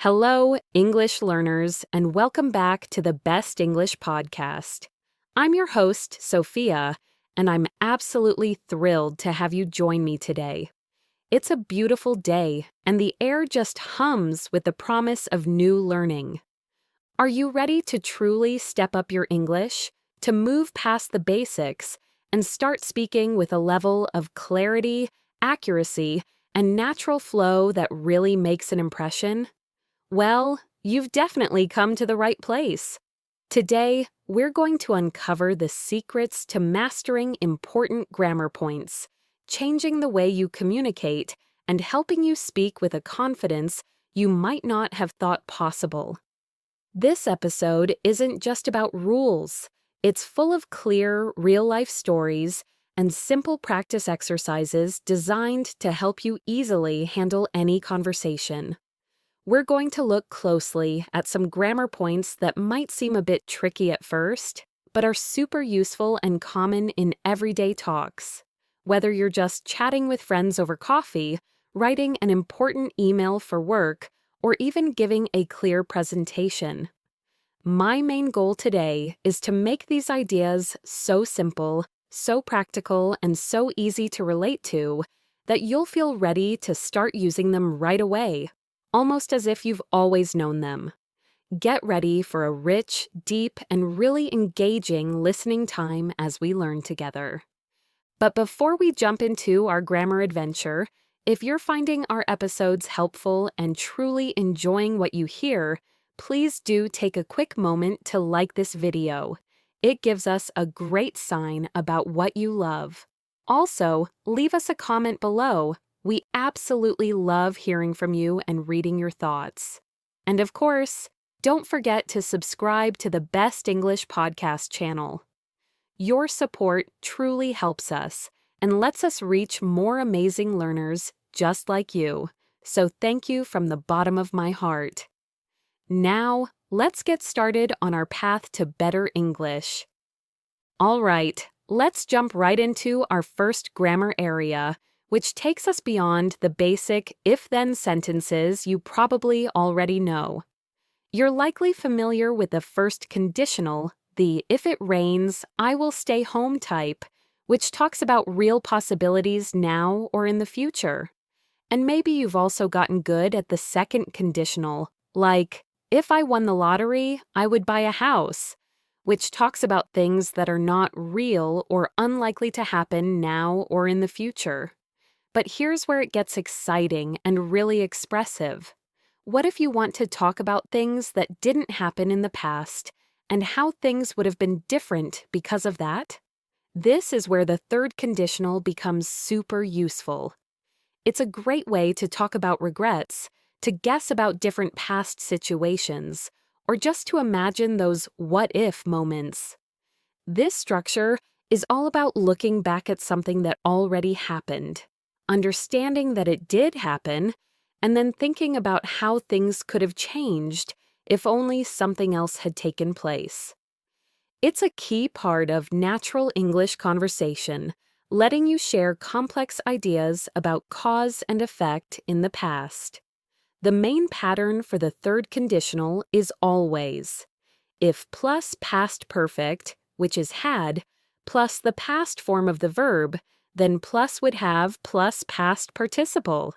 Hello, English learners, and welcome back to the Best English Podcast. I'm your host, Sophia, and I'm absolutely thrilled to have you join me today. It's a beautiful day, and the air just hums with the promise of new learning. Are you ready to truly step up your English, to move past the basics, and start speaking with a level of clarity, accuracy, and natural flow that really makes an impression? Well, you've definitely come to the right place. Today, we're going to uncover the secrets to mastering important grammar points, changing the way you communicate, and helping you speak with a confidence you might not have thought possible. This episode isn't just about rules. It's full of clear, real-life stories and simple practice exercises designed to help you easily handle any conversation. We're going to look closely at some grammar points that might seem a bit tricky at first, but are super useful and common in everyday talks. Whether you're just chatting with friends over coffee, writing an important email for work, or even giving a clear presentation. My main goal today is to make these ideas so simple, so practical, and so easy to relate to that you'll feel ready to start using them right away, almost as if you've always known them. Get ready for a rich, deep, and really engaging listening time as we learn together. But before we jump into our grammar adventure, if you're finding our episodes helpful and truly enjoying what you hear, please do take a quick moment to like this video. It gives us a great sign about what you love. Also, leave us a comment below. We absolutely love hearing from you and reading your thoughts. And of course, don't forget to subscribe to the Best English Podcast channel. Your support truly helps us and lets us reach more amazing learners just like you. So thank you from the bottom of my heart. Now, let's get started on our path to better English. All right, let's jump right into our first grammar area, which takes us beyond the basic if-then sentences you probably already know. You're likely familiar with the first conditional, the if it rains, I will stay home type, which talks about real possibilities now or in the future. And maybe you've also gotten good at the second conditional, like, if I won the lottery, I would buy a house, which talks about things that are not real or unlikely to happen now or in the future. But here's where it gets exciting and really expressive. What if you want to talk about things that didn't happen in the past and how things would have been different because of that? This is where the third conditional becomes super useful. It's a great way to talk about regrets, to guess about different past situations, or just to imagine those what-if moments. This structure is all about looking back at something that already happened, understanding that it did happen, and then thinking about how things could have changed if only something else had taken place. It's a key part of natural English conversation, letting you share complex ideas about cause and effect in the past. The main pattern for the third conditional is always. If plus past perfect, which is had, plus the past form of the verb, then plus would have plus past participle.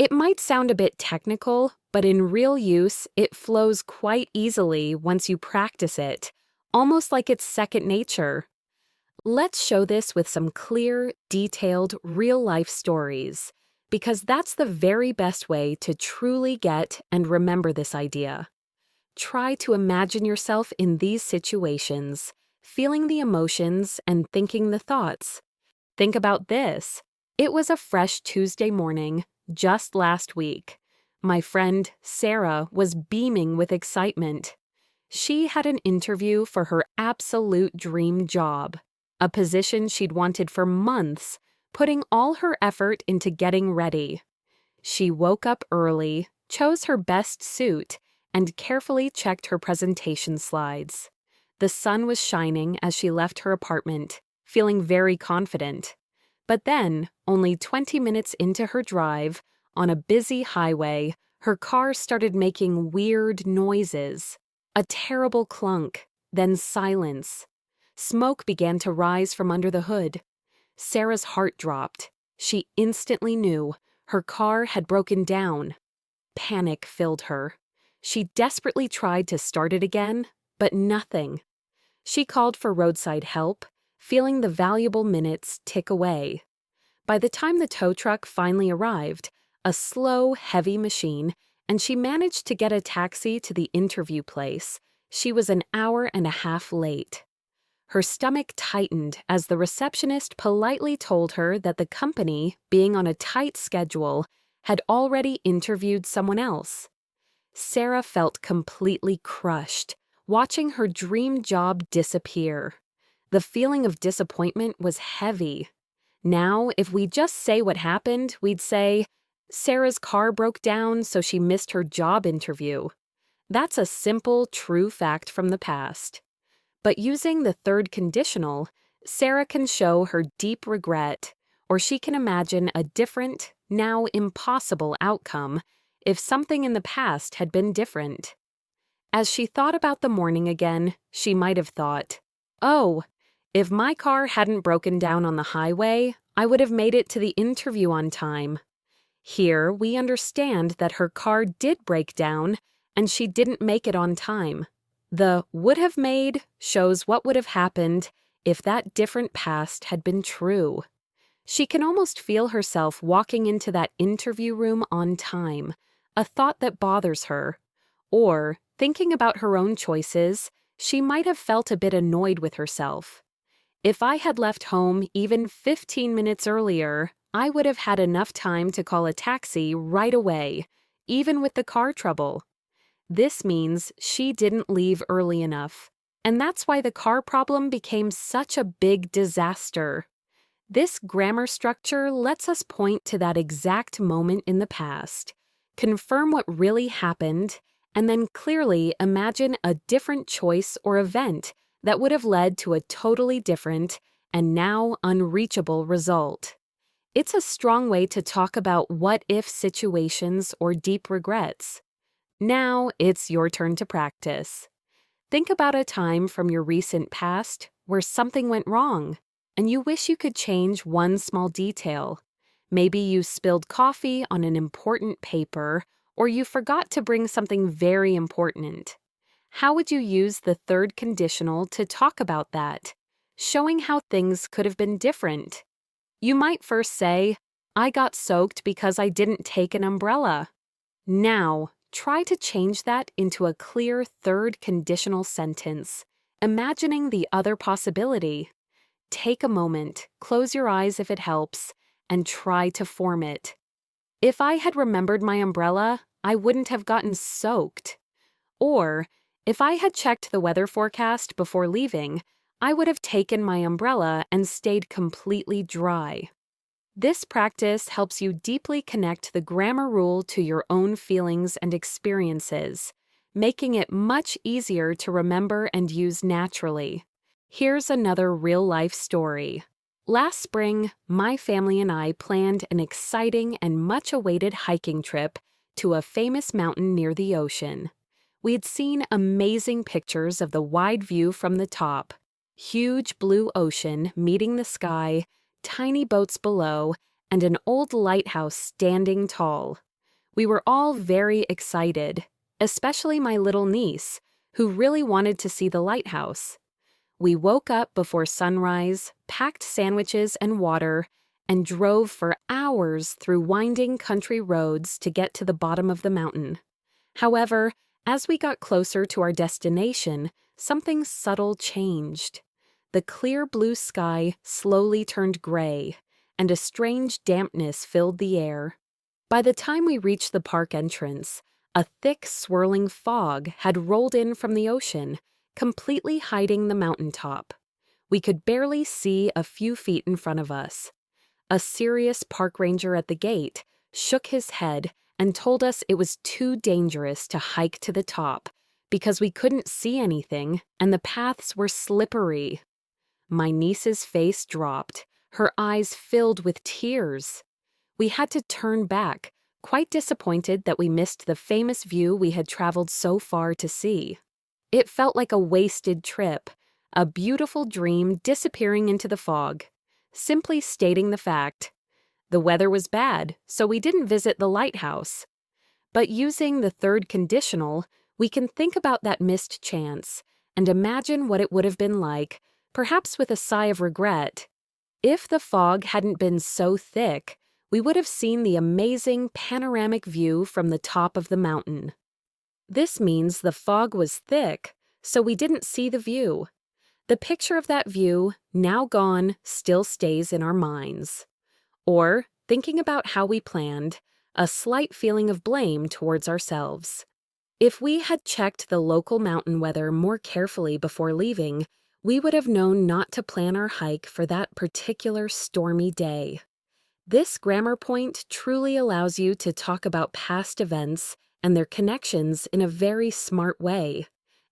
It might sound a bit technical, but in real use, it flows quite easily once you practice it, almost like it's second nature. Let's show this with some clear, detailed, real-life stories, because that's the very best way to truly get and remember this idea. Try to imagine yourself in these situations, feeling the emotions and thinking the thoughts. Think about this. It was a fresh Tuesday morning, just last week. My friend, Sarah, was beaming with excitement. She had an interview for her absolute dream job, a position she'd wanted for months, putting all her effort into getting ready. She woke up early, chose her best suit, and carefully checked her presentation slides. The sun was shining as she left her apartment, feeling very confident. But then, only 20 minutes into her drive, on a busy highway, Her car started making weird noises. A terrible clunk, then silence. Smoke began to rise from under the hood. Sarah's heart dropped. She instantly knew her car had broken down. Panic filled her. She desperately tried to start it again, but nothing. She called for roadside help, feeling the valuable minutes tick away. By the time the tow truck finally arrived, a slow, heavy machine, and she managed to get a taxi to the interview place, she was an hour and a half late. Her stomach tightened as the receptionist politely told her that the company, being on a tight schedule, had already interviewed someone else. Sarah felt completely crushed, watching her dream job disappear. The feeling of disappointment was heavy. Now, if we just say what happened, we'd say, Sarah's car broke down, so she missed her job interview. That's a simple, true fact from the past. But using the third conditional, Sarah can show her deep regret, or she can imagine a different, now impossible outcome if something in the past had been different. As she thought about the morning again, she might have thought, oh, if my car hadn't broken down on the highway, I would have made it to the interview on time. Here, we understand that her car did break down, and she didn't make it on time. The would have made shows what would have happened if that different past had been true. She can almost feel herself walking into that interview room on time, a thought that bothers her. Or, thinking about her own choices, she might have felt a bit annoyed with herself. If I had left home even 15 minutes earlier, I would have had enough time to call a taxi right away, even with the car trouble. This means she didn't leave early enough, and that's why the car problem became such a big disaster. This grammar structure lets us point to that exact moment in the past, confirm what really happened, and then clearly imagine a different choice or event that would have led to a totally different and now unreachable result. It's a strong way to talk about what-if situations or deep regrets. Now it's your turn to practice. Think about a time from your recent past where something went wrong, and you wish you could change one small detail. Maybe you spilled coffee on an important paper, or you forgot to bring something very important. How would you use the third conditional to talk about that, showing how things could have been different? You might first say, I got soaked because I didn't take an umbrella. Now, try to change that into a clear third conditional sentence, imagining the other possibility. Take a moment, close your eyes if it helps, and try to form it. If I had remembered my umbrella, I wouldn't have gotten soaked. Or, if I had checked the weather forecast before leaving, I would have taken my umbrella and stayed completely dry. This practice helps you deeply connect the grammar rule to your own feelings and experiences, making it much easier to remember and use naturally. Here's another real-life story. Last spring, my family and I planned an exciting and much-awaited hiking trip to a famous mountain near the ocean. We'd seen amazing pictures of the wide view from the top, huge blue ocean meeting the sky, tiny boats below, and an old lighthouse standing tall. We were all very excited, especially my little niece, who really wanted to see the lighthouse. We woke up before sunrise, packed sandwiches and water, and drove for hours through winding country roads to get to the bottom of the mountain. However, as we got closer to our destination, something subtle changed. The clear blue sky slowly turned gray, and a strange dampness filled the air. By the time we reached the park entrance, a thick, swirling fog had rolled in from the ocean, completely hiding the mountaintop. We could barely see a few feet in front of us. A serious park ranger at the gate shook his head and told us it was too dangerous to hike to the top because we couldn't see anything and the paths were slippery. My niece's face dropped, her eyes filled with tears. We had to turn back, quite disappointed that we missed the famous view we had traveled so far to see. It felt like a wasted trip, a beautiful dream disappearing into the fog. Simply stating the fact. The weather was bad, so we didn't visit the lighthouse. But using the third conditional, we can think about that missed chance and imagine what it would have been like, perhaps with a sigh of regret. If the fog hadn't been so thick, we would have seen the amazing panoramic view from the top of the mountain. This means the fog was thick, so we didn't see the view. The picture of that view, now gone, still stays in our minds. Or, thinking about how we planned, a slight feeling of blame towards ourselves. If we had checked the local mountain weather more carefully before leaving, we would have known not to plan our hike for that particular stormy day. This grammar point truly allows you to talk about past events and their connections in a very smart way,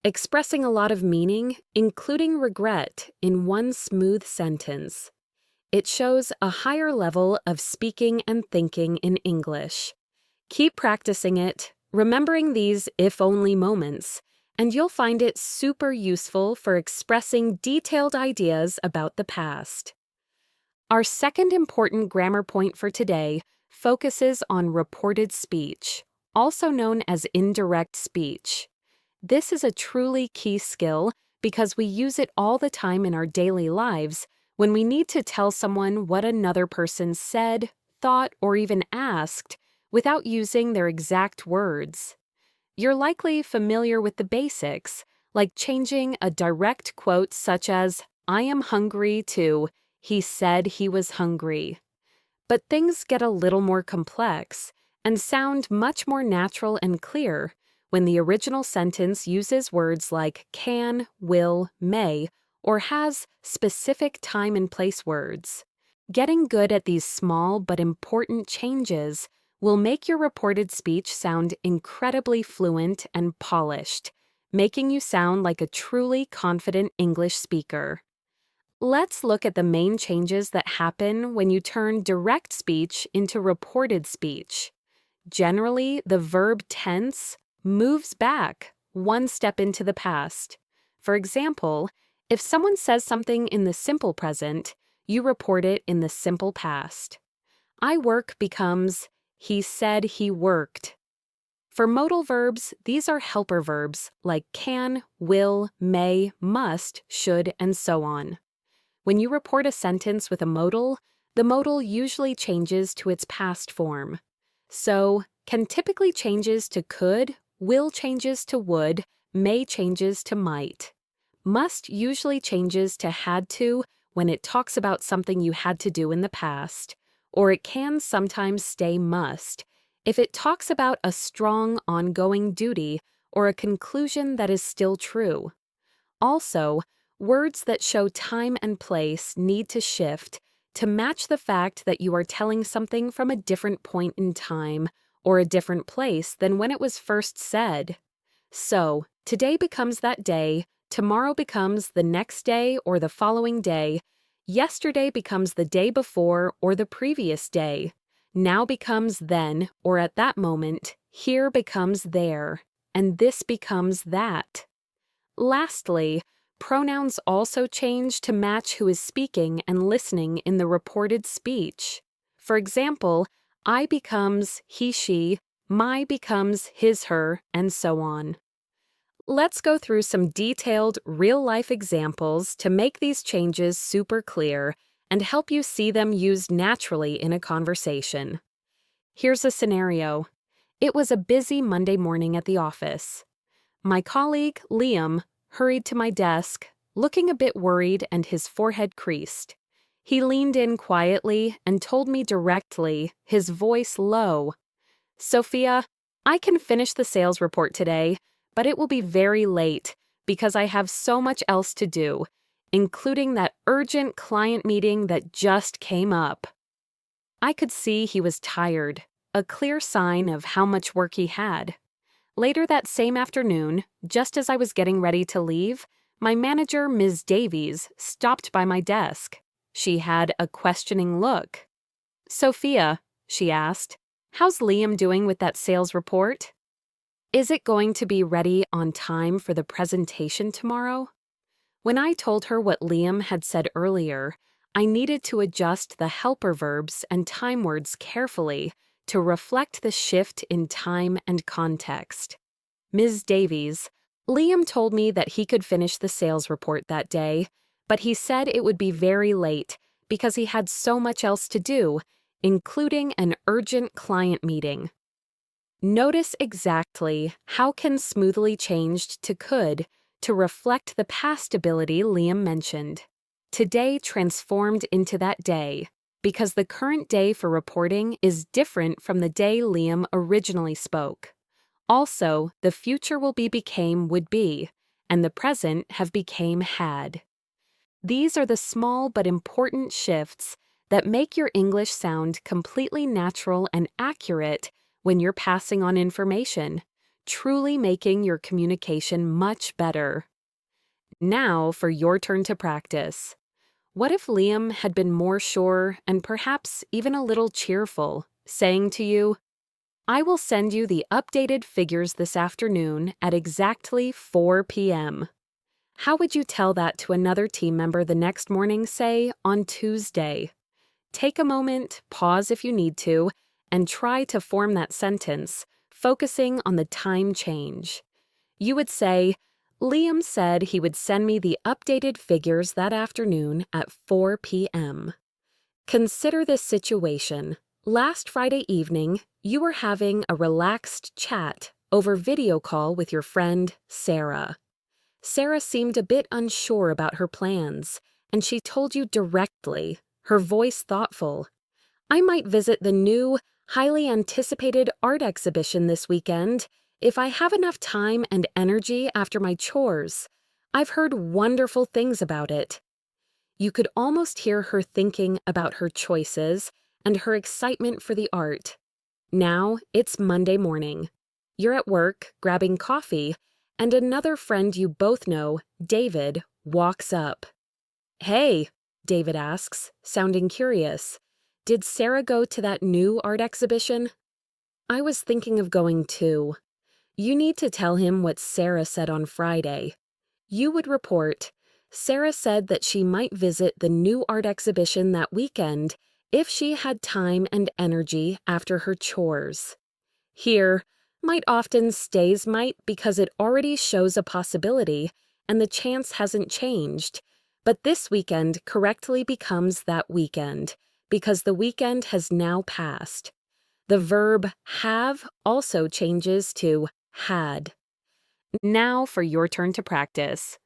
expressing a lot of meaning, including regret, in one smooth sentence. It shows a higher level of speaking and thinking in English. Keep practicing it, remembering these if-only moments, and you'll find it super useful for expressing detailed ideas about the past. Our second important grammar point for today focuses on reported speech, also known as indirect speech. This is a truly key skill because we use it all the time in our daily lives when we need to tell someone what another person said, thought, or even asked without using their exact words. You're likely familiar with the basics, like changing a direct quote such as, "I am hungry" to, "He said he was hungry." But things get a little more complex and sound much more natural and clear when the original sentence uses words like can, will, may, or has specific time and place words. Getting good at these small but important changes will make your reported speech sound incredibly fluent and polished, making you sound like a truly confident English speaker. Let's look at the main changes that happen when you turn direct speech into reported speech. Generally, the verb tense moves back one step into the past. For example, if someone says something in the simple present, you report it in the simple past. I work becomes he said he worked. For modal verbs, these are helper verbs like can, will, may, must, should, and so on. When you report a sentence with a modal, the modal usually changes to its past form. So, can typically changes to could, will changes to would, may changes to might. Must usually changes to had to when it talks about something you had to do in the past, or it can sometimes stay must if it talks about a strong ongoing duty or a conclusion that is still true. Also, words that show time and place need to shift to match the fact that you are telling something from a different point in time or a different place than when it was first said. So, today becomes that day, tomorrow becomes the next day or the following day, yesterday becomes the day before or the previous day, now becomes then or at that moment, here becomes there, and this becomes that. Lastly, pronouns also change to match who is speaking and listening in the reported speech. For example, I becomes he, she, my becomes his, her, and so on. Let's go through some detailed, real-life examples to make these changes super clear and help you see them used naturally in a conversation. Here's a scenario. It was a busy Monday morning at the office. My colleague, Liam, hurried to my desk, looking a bit worried and his forehead creased. He leaned in quietly and told me directly, his voice low, "Sophia, I can finish the sales report today, but it will be very late because I have so much else to do, including that urgent client meeting that just came up." I could see he was tired, a clear sign of how much work he had. Later that same afternoon, just as I was getting ready to leave, my manager, Ms. Davies, stopped by my desk. She had a questioning look. "Sophia," she asked, How's Liam doing with that sales report? Is it going to be ready on time for the presentation tomorrow? When I told her what Liam had said earlier, I needed to adjust the helper verbs and time words carefully to reflect the shift in time and context. Ms. Davies, Liam told me that he could finish the sales report that day, but he said it would be very late because he had so much else to do, including an urgent client meeting. Notice exactly how can smoothly changed to could to reflect the past ability Liam mentioned. Today transformed into that day because the current day for reporting is different from the day Liam originally spoke. Also, the future will be became would be, and the present have became had. These are the small but important shifts that make your English sound completely natural and accurate when you're passing on information, truly making your communication much better. Now for your turn to practice. What if Liam had been more sure and perhaps even a little cheerful, saying to you, "I will send you the updated figures this afternoon at exactly 4 p.m." How would you tell that to another team member the next morning, say, on Tuesday? Take a moment, pause if you need to, and try to form that sentence, focusing on the time change. You would say, Liam said he would send me the updated figures that afternoon at 4 p.m. Consider this situation. Last Friday evening, you were having a relaxed chat over video call with your friend, Sarah. Sarah seemed a bit unsure about her plans, and she told you directly, her voice thoughtful. I might visit the new, highly anticipated art exhibition this weekend if I have enough time and energy after my chores. I've heard wonderful things about it. You could almost hear her thinking about her choices and her excitement for the art. Now it's Monday morning. You're at work, grabbing coffee, and another friend you both know, David, walks up. "Hey," David asks, sounding curious. "Did Sarah go to that new art exhibition?" "I was thinking of going too." You need to tell him what Sarah said on Friday. You would report, "Sarah said that she might visit the new art exhibition that weekend if she had time and energy after her chores." Here, might often stays might because it already shows a possibility and the chance hasn't changed, but this weekend correctly becomes that weekend because the weekend has now passed. The verb have also changes to had. Now for your turn to practice.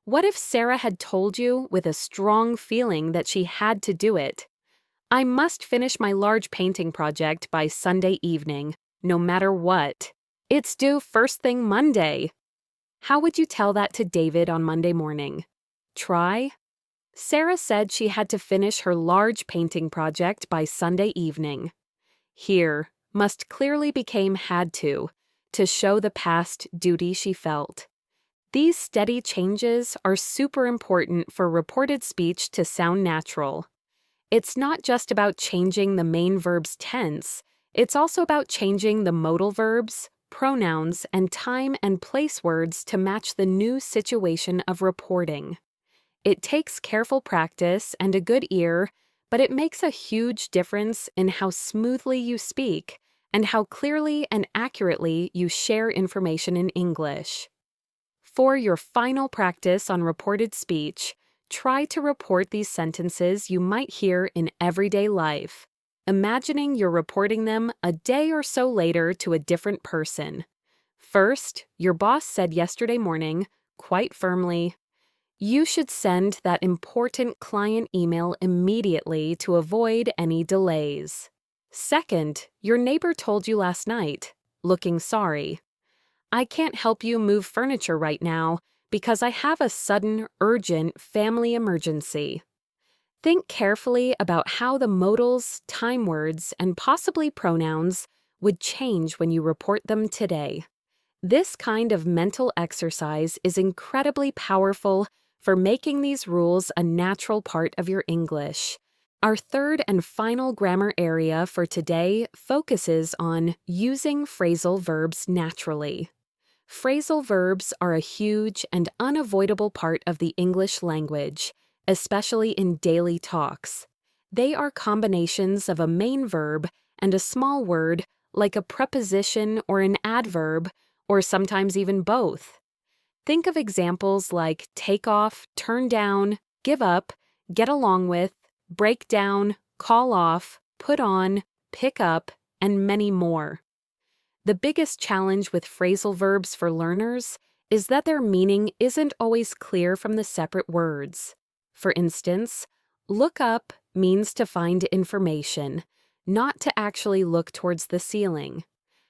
What if Sarah had told you with a strong feeling that she had to do it? "I must finish my large painting project by Sunday evening, no matter what. It's due first thing Monday." How would you tell that to David on Monday morning? Try. Sarah said she had to finish her large painting project by Sunday evening. Here, must clearly became had to show the past duty she felt. These steady changes are super important for reported speech to sound natural. It's not just about changing the main verb's tense, it's also about changing the modal verbs, pronouns, and time and place words to match the new situation of reporting. It takes careful practice and a good ear, but it makes a huge difference in how smoothly you speak and how clearly and accurately you share information in English. For your final practice on reported speech, try to report these sentences you might hear in everyday life, imagining you're reporting them a day or so later to a different person. First, your boss said yesterday morning, quite firmly, "You should send that important client email immediately to avoid any delays." Second, your neighbor told you last night, looking sorry, "I can't help you move furniture right now because I have a sudden, urgent family emergency." Think carefully about how the modals, time words, and possibly pronouns would change when you report them today. This kind of mental exercise is incredibly powerful for making these rules a natural part of your English. Our third and final grammar area for today focuses on using phrasal verbs naturally. Phrasal verbs are a huge and unavoidable part of the English language, especially in daily talks. They are combinations of a main verb and a small word, like a preposition or an adverb, or sometimes even both. Think of examples like take off, turn down, give up, get along with, break down, call off, put on, pick up, and many more. The biggest challenge with phrasal verbs for learners is that their meaning isn't always clear from the separate words. For instance, look up means to find information, not to actually look towards the ceiling.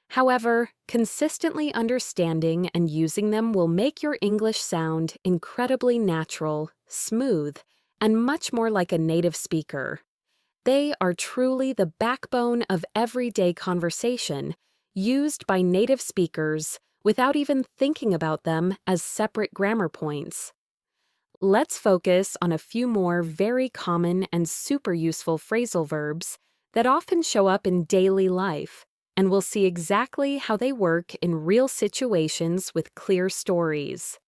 However, consistently understanding and using them will make your English sound incredibly natural, smooth, and much more like a native speaker. They are truly the backbone of everyday conversation, used by native speakers without even thinking about them as separate grammar points. Let's focus on a few more very common and super useful phrasal verbs that often show up in daily life, and we'll see exactly how they work in real situations with clear stories.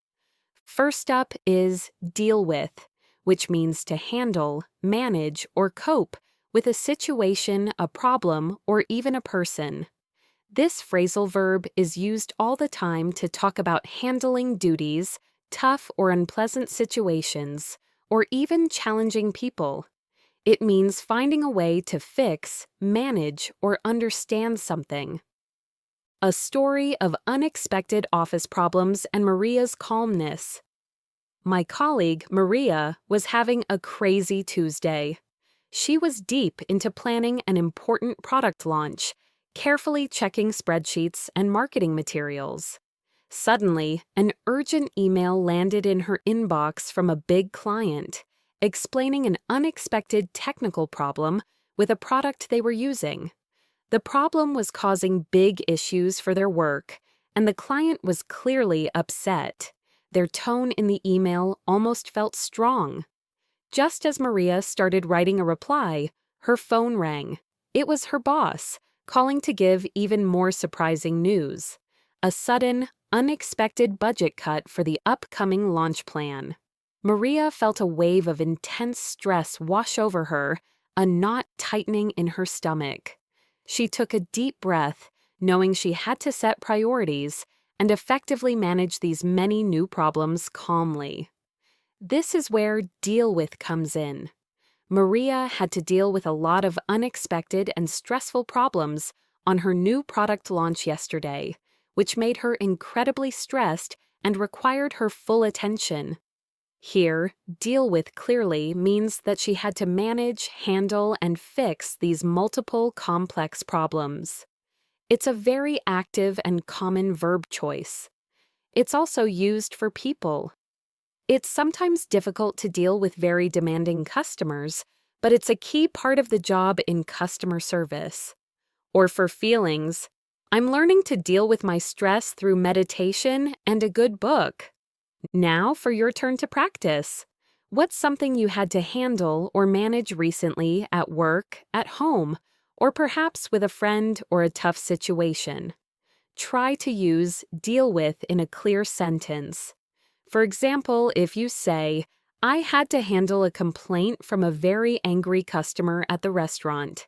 First up is deal with, which means to handle, manage, or cope with a situation, a problem, or even a person. This phrasal verb is used all the time to talk about handling duties, tough or unpleasant situations, or even challenging people. It means finding a way to fix, manage, or understand something. A story of unexpected office problems and Maria's calmness. My colleague, Maria, was having a crazy Tuesday. She was deep into planning an important product launch, carefully checking spreadsheets and marketing materials. Suddenly, an urgent email landed in her inbox from a big client, explaining an unexpected technical problem with a product they were using. The problem was causing big issues for their work, and the client was clearly upset. Their tone in the email almost felt strong. Just as Maria started writing a reply, her phone rang. It was her boss, calling to give even more surprising news: a sudden, unexpected budget cut for the upcoming launch plan. Maria felt a wave of intense stress wash over her, a knot tightening in her stomach. She took a deep breath, knowing she had to set priorities and effectively manage these many new problems calmly. This is where deal with comes in. Maria had to deal with a lot of unexpected and stressful problems on her new product launch yesterday, which made her incredibly stressed and required her full attention. Here, deal with clearly means that she had to manage, handle, and fix these multiple complex problems. It's a very active and common verb choice. It's also used for people. It's sometimes difficult to deal with very demanding customers, but it's a key part of the job in customer service. Or for feelings, I'm learning to deal with my stress through meditation and a good book. Now for your turn to practice. What's something you had to handle or manage recently at work, at home, or perhaps with a friend or a tough situation? Try to use deal with in a clear sentence. For example, if you say, I had to handle a complaint from a very angry customer at the restaurant.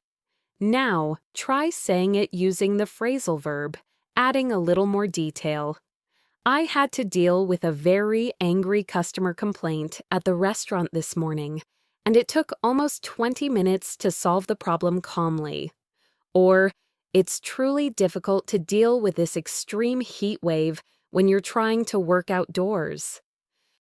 Now, try saying it using the phrasal verb, adding a little more detail. I had to deal with a very angry customer complaint at the restaurant this morning, and it took almost 20 minutes to solve the problem calmly. Or, it's truly difficult to deal with this extreme heat wave when you're trying to work outdoors.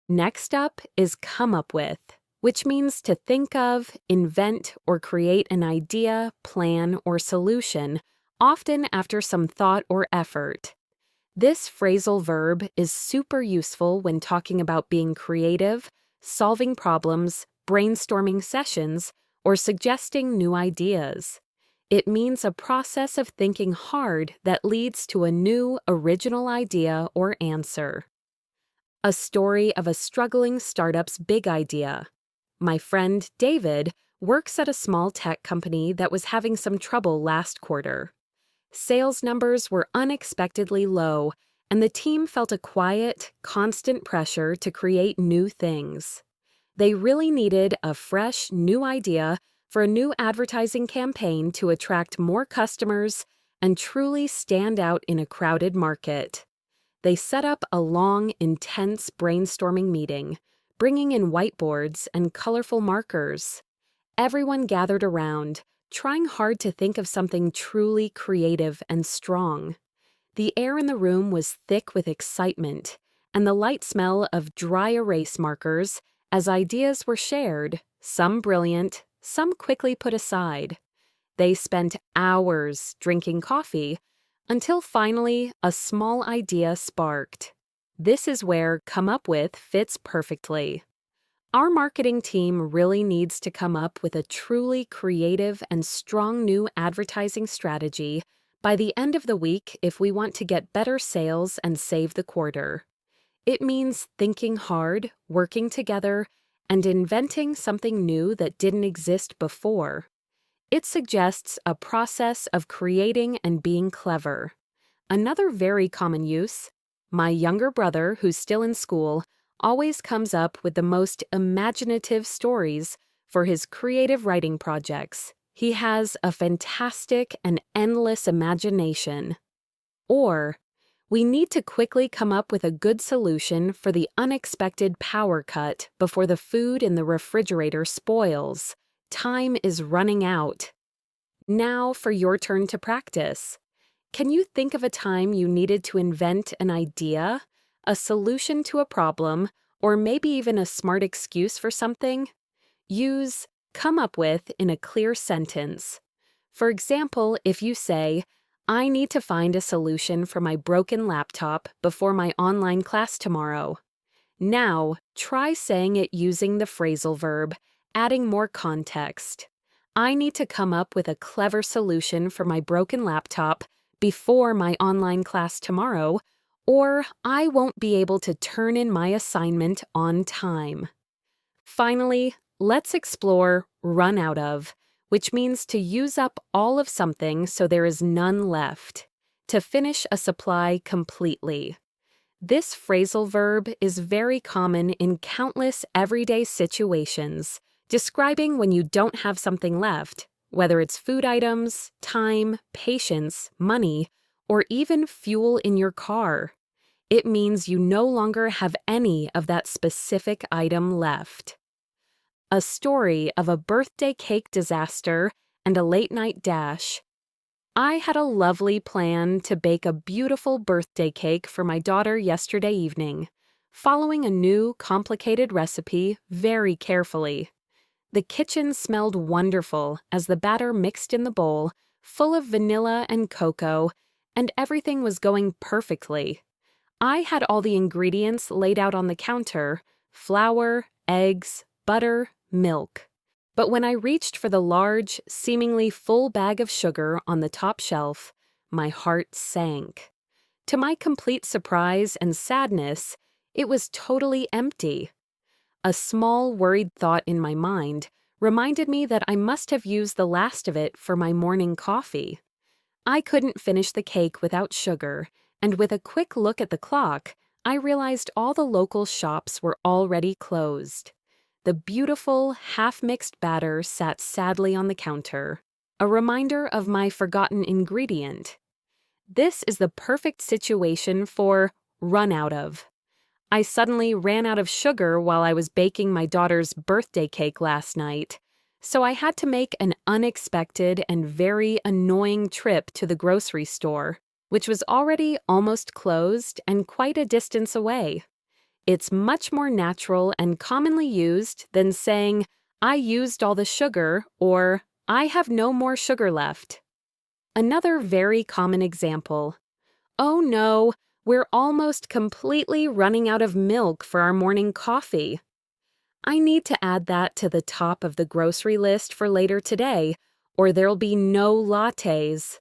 Next up is come up with, which means to think of, invent, or create an idea, plan, or solution, often after some thought or effort. This phrasal verb is super useful when talking about being creative, solving problems, brainstorming sessions, or suggesting new ideas. It means a process of thinking hard that leads to a new, original idea or answer. A story of a struggling startup's big idea. My friend David works at a small tech company that was having some trouble last quarter. Sales numbers were unexpectedly low, and the team felt a quiet, constant pressure to create new things. They really needed a fresh, new idea for a new advertising campaign to attract more customers and truly stand out in a crowded market. They set up a long, intense brainstorming meeting, bringing in whiteboards and colorful markers. Everyone gathered around, trying hard to think of something truly creative and strong. The air in the room was thick with excitement, and the light smell of dry erase markers as ideas were shared, some brilliant, some quickly put aside. They spent hours drinking coffee until finally a small idea sparked. This is where come up with fits perfectly. Our marketing team really needs to come up with a truly creative and strong new advertising strategy by the end of the week if we want to get better sales and save the quarter. It means thinking hard, working together, and inventing something new that didn't exist before. It suggests a process of creating and being clever. Another very common use: my younger brother, who's still in school, always comes up with the most imaginative stories for his creative writing projects. He has a fantastic and endless imagination. Or, we need to quickly come up with a good solution for the unexpected power cut before the food in the refrigerator spoils. Time is running out. Now for your turn to practice. Can you think of a time you needed to invent an idea, a solution to a problem, or maybe even a smart excuse for something? Use come up with in a clear sentence. For example, if you say, I need to find a solution for my broken laptop before my online class tomorrow. Now, try saying it using the phrasal verb, adding more context. I need to come up with a clever solution for my broken laptop before my online class tomorrow, or I won't be able to turn in my assignment on time. Finally, let's explore run out of, which means to use up all of something so there is none left, to finish a supply completely. This phrasal verb is very common in countless everyday situations, describing when you don't have something left, whether it's food items, time, patience, money, or even fuel in your car. It means you no longer have any of that specific item left. A story of a birthday cake disaster and a late-night dash. I had a lovely plan to bake a beautiful birthday cake for my daughter yesterday evening, following a new, complicated recipe very carefully. The kitchen smelled wonderful as the batter mixed in the bowl, full of vanilla and cocoa, and everything was going perfectly. I had all the ingredients laid out on the counter: flour, eggs, butter, milk. But when I reached for the large, seemingly full bag of sugar on the top shelf, my heart sank. To my complete surprise and sadness, it was totally empty. A small, worried thought in my mind reminded me that I must have used the last of it for my morning coffee. I couldn't finish the cake without sugar, and with a quick look at the clock, I realized all the local shops were already closed. The beautiful, half-mixed batter sat sadly on the counter, a reminder of my forgotten ingredient. This is the perfect situation for run out of. I suddenly ran out of sugar while I was baking my daughter's birthday cake last night, so I had to make an unexpected and very annoying trip to the grocery store, which was already almost closed and quite a distance away. It's much more natural and commonly used than saying, I used all the sugar, or I have no more sugar left. Another very common example. Oh no, we're almost completely running out of milk for our morning coffee. I need to add that to the top of the grocery list for later today, or there'll be no lattes.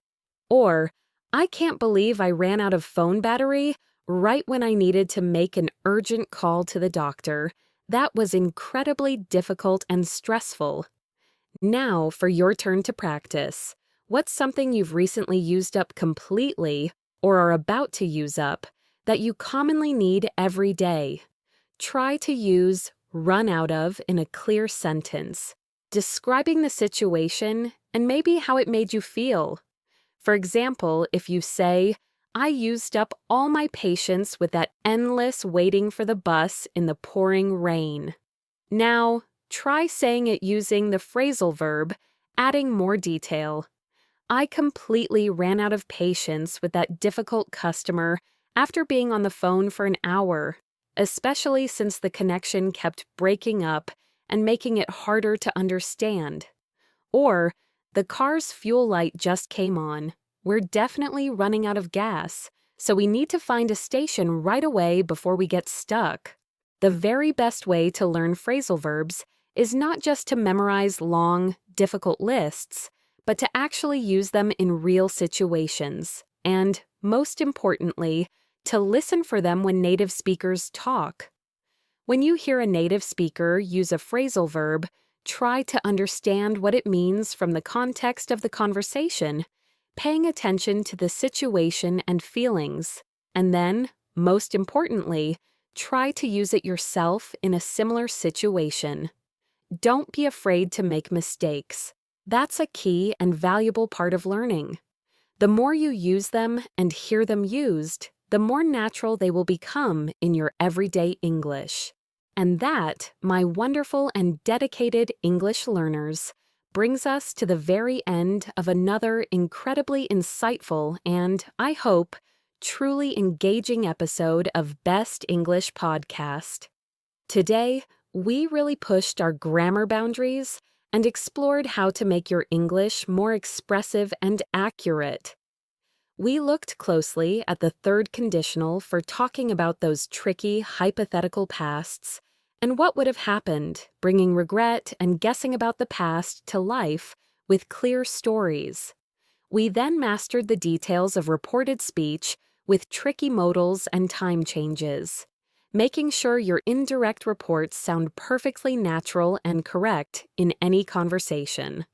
Or, I can't believe I ran out of phone battery right when I needed to make an urgent call to the doctor. That was incredibly difficult and stressful. Now for your turn to practice. What's something you've recently used up completely or are about to use up that you commonly need every day? Try to use run out of in a clear sentence, describing the situation and maybe how it made you feel. For example, if you say, I used up all my patience with that endless waiting for the bus in the pouring rain. Now, try saying it using the phrasal verb, adding more detail. I completely ran out of patience with that difficult customer after being on the phone for an hour, especially since the connection kept breaking up and making it harder to understand. Or, the car's fuel light just came on. We're definitely running out of gas, so we need to find a station right away before we get stuck. The very best way to learn phrasal verbs is not just to memorize long, difficult lists, but to actually use them in real situations, and, most importantly, to listen for them when native speakers talk. When you hear a native speaker use a phrasal verb, try to understand what it means from the context of the conversation, paying attention to the situation and feelings, and then, most importantly, try to use it yourself in a similar situation. Don't be afraid to make mistakes. That's a key and valuable part of learning. The more you use them and hear them used, the more natural they will become in your everyday English. And that, my wonderful and dedicated English learners, brings us to the very end of another incredibly insightful and, I hope, truly engaging episode of Best English Podcast. Today, we really pushed our grammar boundaries and explored how to make your English more expressive and accurate. We looked closely at the third conditional for talking about those tricky hypothetical pasts and what would have happened, bringing regret and guessing about the past to life with clear stories. We then mastered the details of reported speech with tricky modals and time changes, making sure your indirect reports sound perfectly natural and correct in any conversation.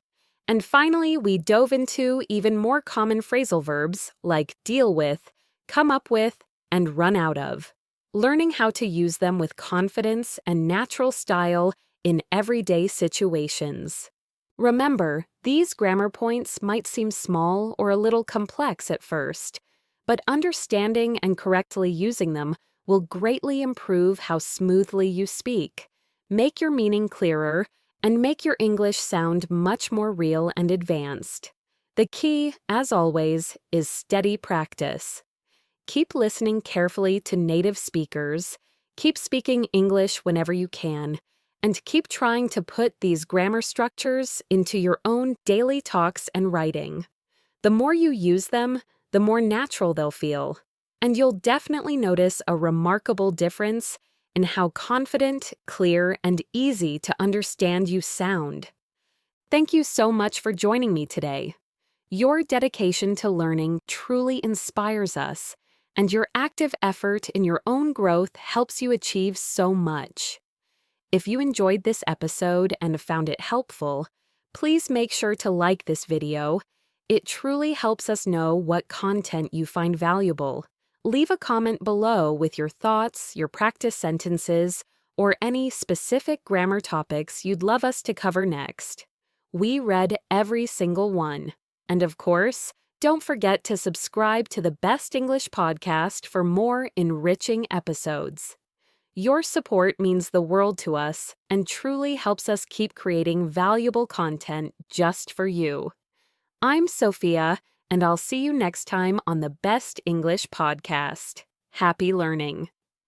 And finally, we dove into even more common phrasal verbs like deal with, come up with, and run out of, learning how to use them with confidence and natural style in everyday situations. Remember, these grammar points might seem small or a little complex at first, but understanding and correctly using them will greatly improve how smoothly you speak, make your meaning clearer, and make your English sound much more real and advanced. The key, as always, is steady practice. Keep listening carefully to native speakers, keep speaking English whenever you can, and keep trying to put these grammar structures into your own daily talks and writing. The more you use them, the more natural they'll feel, and you'll definitely notice a remarkable difference in how confident, clear, and easy to understand you sound. Thank you so much for joining me today. Your dedication to learning truly inspires us, and your active effort in your own growth helps you achieve so much. If you enjoyed this episode and found it helpful, please make sure to like this video. It truly helps us know what content you find valuable. Leave a comment below with your thoughts, your practice sentences, or any specific grammar topics you'd love us to cover next. We read every single one. And of course, don't forget to subscribe to the Best English Podcast for more enriching episodes. Your support means the world to us and truly helps us keep creating valuable content just for you. I'm Sophia, and I'll see you next time on the Best English Podcast. Happy learning!